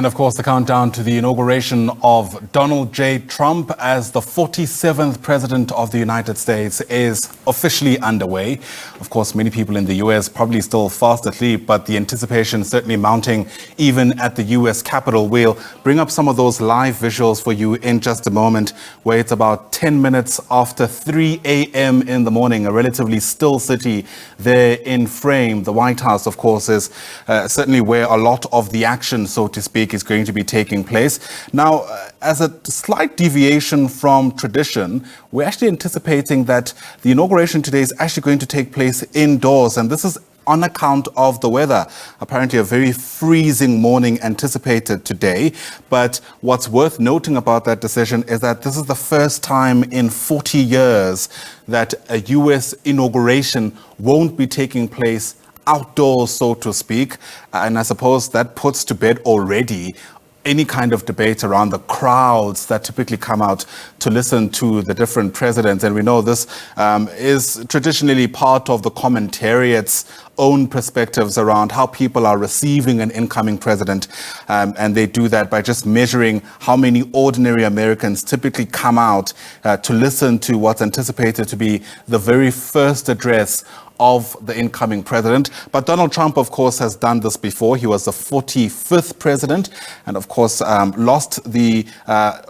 And of course, the countdown to the inauguration of Donald J. Trump as the 47th President of the United States is officially underway. Of course, many people in the US probably still fast asleep, but the anticipation certainly mounting even at the US Capitol. We'll bring up some of those live visuals for you in just a moment, where it's about 10 minutes after 3 a.m. in the morning, a relatively still city there in frame. The White House, of course, is certainly where a lot of the action, so to speak, is going to be taking place. Now, as a slight deviation from tradition, we're actually anticipating that the inauguration today is actually going to take place indoors, and this is on account of the weather. Apparently a very freezing morning anticipated today. But what's worth noting about that decision is that this is the first time in 40 years that a US inauguration won't be taking place outdoors, so to speak. And I suppose that puts to bed already any kind of debate around the crowds that typically come out to listen to the different presidents. And we know this is traditionally part of the commentariat's own perspectives around how people are receiving an incoming president. And they do that by just measuring how many ordinary Americans typically come out to listen to what's anticipated to be the very first address of the incoming president. But Donald Trump, of course, has done this before. He was the 45th president and, of course, lost the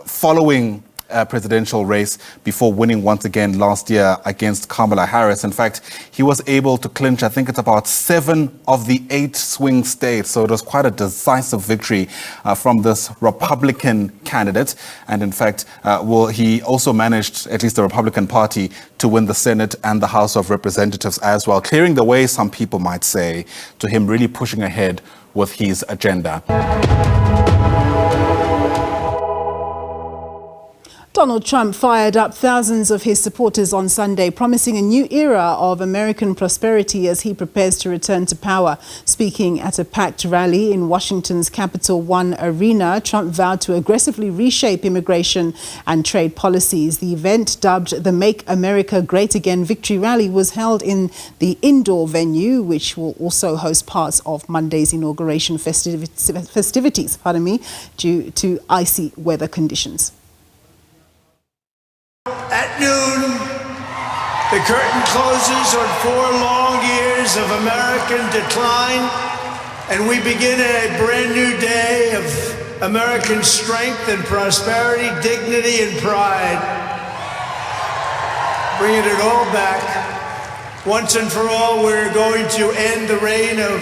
following presidential race before winning once again last year against Kamala Harris. In fact, he was able to clinch, I think it's about 7 of the 8 swing states. So it was quite a decisive victory from this Republican candidate. And in fact, he also managed, at least the Republican Party, to win the Senate and the House of Representatives as well, clearing the way, some people might say, to him really pushing ahead with his agenda. Donald Trump fired up thousands of his supporters on Sunday, promising a new era of American prosperity as he prepares to return to power. Speaking at a packed rally in Washington's Capital One Arena, Trump vowed to aggressively reshape immigration and trade policies. The event, dubbed the Make America Great Again Victory Rally, was held in the indoor venue, which will also host parts of Monday's inauguration festivities, due to icy weather conditions. At noon, the curtain closes on 4 long years of American decline, and we begin a brand new day of American strength and prosperity, dignity and pride. Bringing it all back. Once and for all, we're going to end the reign of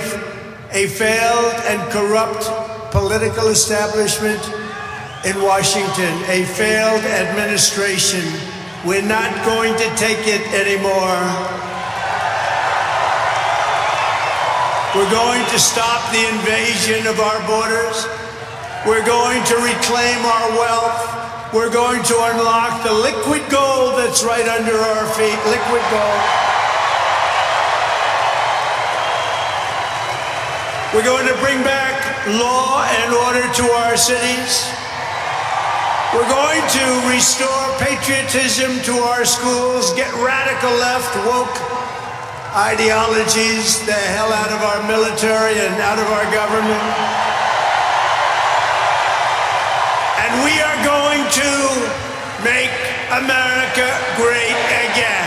a failed and corrupt political establishment in Washington, a failed administration. We're not going to take it anymore. We're going to stop the invasion of our borders. We're going to reclaim our wealth. We're going to unlock the liquid gold that's right under our feet, liquid gold. We're going to bring back law and order to our cities. We're going to restore patriotism to our schools, get radical left, woke ideologies the hell out of our military and out of our government. And we are going to make America great again.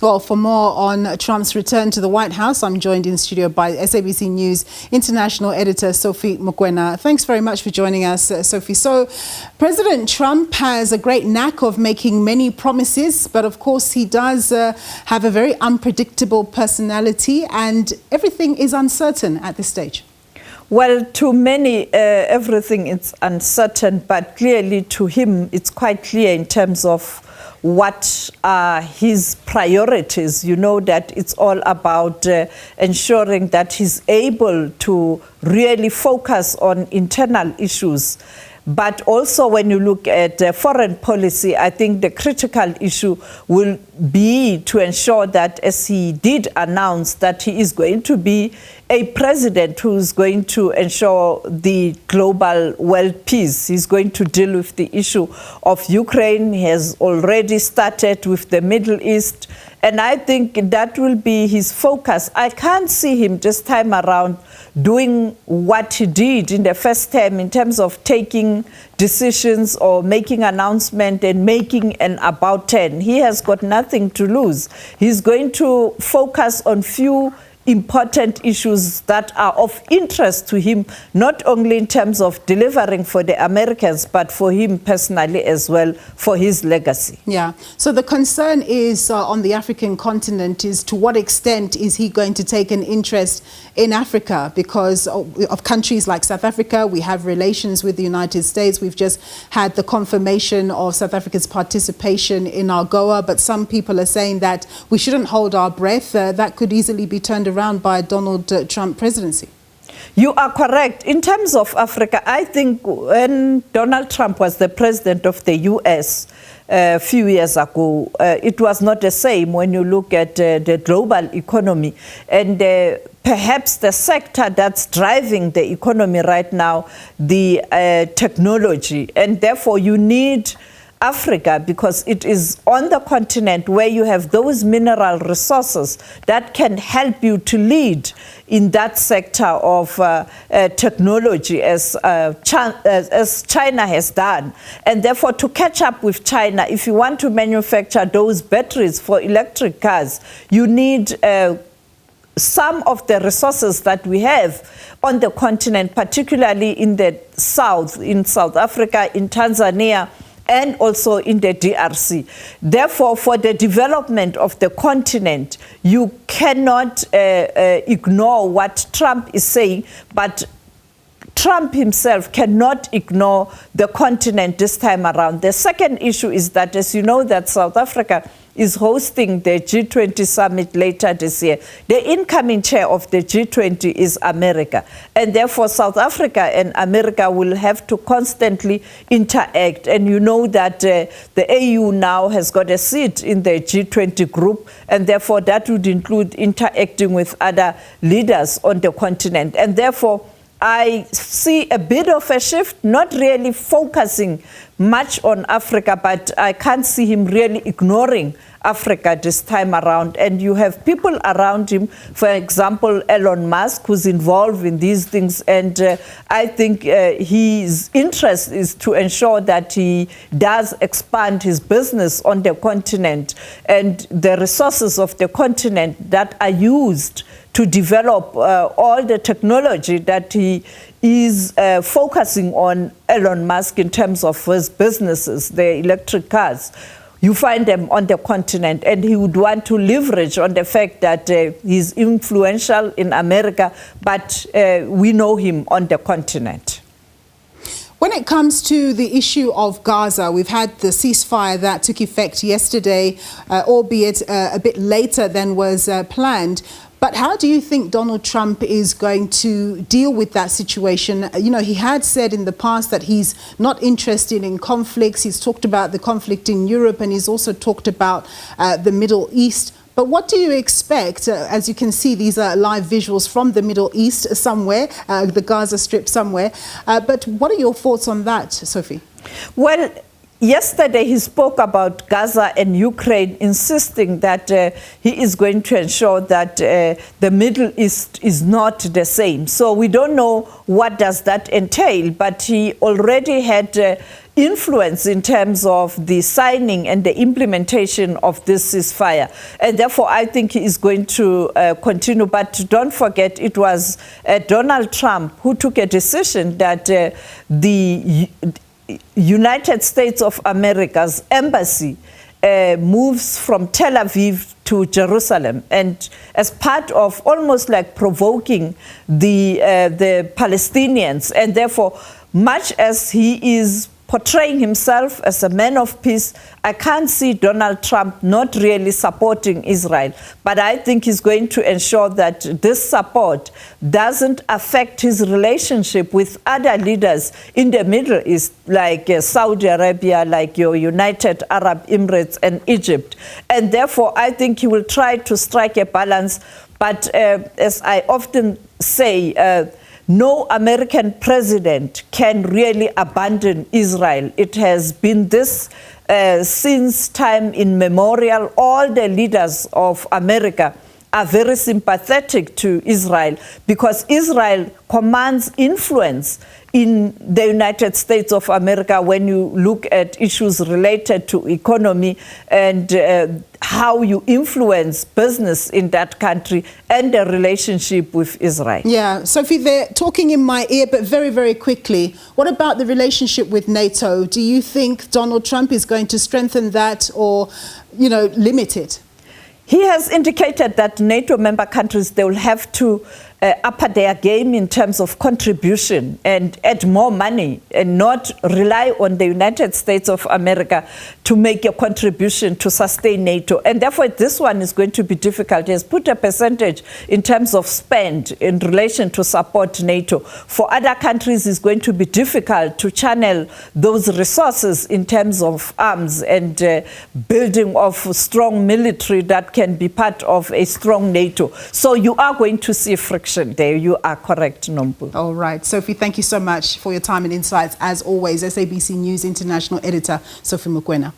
Well, for more on Trump's return to the White House, I'm joined in studio by SABC News international editor Sophie Mokoena. Thanks very much for joining us, Sophie. So, President Trump has a great knack of making many promises, but of course he does have a very unpredictable personality, and everything is uncertain at this stage. Well, to many, everything is uncertain, but clearly to him, it's quite clear in terms of what are his priorities. You know that it's all about ensuring that he's able to really focus on internal issues. But also when you look at foreign policy, I think the critical issue will be to ensure that, as he did announce, that he is going to be a president who's going to ensure the global world peace. He's going to deal with the issue of Ukraine. He has already started with the Middle East And I think that will be his focus. I can't see him this time around doing what he did in the first term in terms of taking decisions or making announcement and making an about 10. He has got nothing to lose. He's going to focus on few important issues that are of interest to him, not only in terms of delivering for the Americans, but for him personally as well, for his legacy. Yeah. So the concern is on the African continent is to what extent is he going to take an interest in Africa? Because of countries like South Africa, we have relations with the United States. We've just had the confirmation of South Africa's participation in AGOA, but some people are saying that we shouldn't hold our breath. That could easily be turned around by Donald Trump presidency. You are correct. In terms of Africa, I think when Donald Trump was the president of the U.S. A few years ago, it was not the same when you look at the global economy. And perhaps the sector that's driving the economy right now, the technology. And therefore, you need Africa, because it is on the continent where you have those mineral resources that can help you to lead in that sector of technology as China has done. And therefore, to catch up with China, if you want to manufacture those batteries for electric cars, you need some of the resources that we have on the continent, particularly in the south, in South Africa, in Tanzania, and also in the DRC. Therefore, for the development of the continent, you cannot ignore what Trump is saying, but Trump himself cannot ignore the continent this time around. The second issue is that, as you know, that South Africa is hosting the G20 summit later this year. The incoming chair of the G20 is America. And therefore, South Africa and America will have to constantly interact. And you know that the AU now has got a seat in the G20 group, and therefore that would include interacting with other leaders on the continent. And therefore, I see a bit of a shift, not really focusing much on Africa, but I can't see him really ignoring Africa this time around. And you have people around him, for example, Elon Musk, who's involved in these things. And I think his interest is to ensure that he does expand his business on the continent and the resources of the continent that are used to develop all the technology that he is focusing on, Elon Musk, in terms of his businesses, the electric cars. You find them on the continent, and he would want to leverage on the fact that he's influential in America, but we know him on the continent. When it comes to the issue of Gaza, we've had the ceasefire that took effect yesterday, albeit a bit later than was planned. But how do you think Donald Trump is going to deal with that situation? You know, he had said in the past that he's not interested in conflicts. He's talked about the conflict in Europe, and he's also talked about the Middle East. But what do you expect? As you can see, these are live visuals from the Middle East somewhere, the Gaza Strip somewhere. But what are your thoughts on that, Sophie? Well, yesterday he spoke about Gaza and Ukraine, insisting that he is going to ensure that the Middle East is not the same. So we don't know what does that entail, but he already had influence in terms of the signing and the implementation of this ceasefire. And therefore, I think he is going to continue. But don't forget, it was Donald Trump who took a decision that the United States of America's embassy moves from Tel Aviv to Jerusalem, and as part of almost like provoking the Palestinians. And therefore, much as he is portraying himself as a man of peace, I can't see Donald Trump not really supporting Israel. But I think he's going to ensure that this support doesn't affect his relationship with other leaders in the Middle East, like Saudi Arabia, like your United Arab Emirates and Egypt. And therefore, I think he will try to strike a balance. But as I often say, no American president can really abandon Israel. It has been this since time immemorial. All the leaders of America are very sympathetic to Israel because Israel commands influence in the United States of America when you look at issues related to economy and how you influence business in that country and the relationship with Israel. Yeah, Sophie, they're talking in my ear, but very, very quickly. What about the relationship with NATO? Do you think Donald Trump is going to strengthen that or, limit it? He has indicated that NATO member countries, they will have to up their game in terms of contribution and add more money and not rely on the United States of America to make a contribution to sustain NATO. And therefore, this one is going to be difficult. He has put a percentage in terms of spend in relation to support NATO. For other countries, it's going to be difficult to channel those resources in terms of arms and building of strong military that can be part of a strong NATO. So you are going to see friction there. You are correct, Nombu. All right. Sophie, thank you so much for your time and insights. As always, SABC News International Editor, Sophie Mokoena.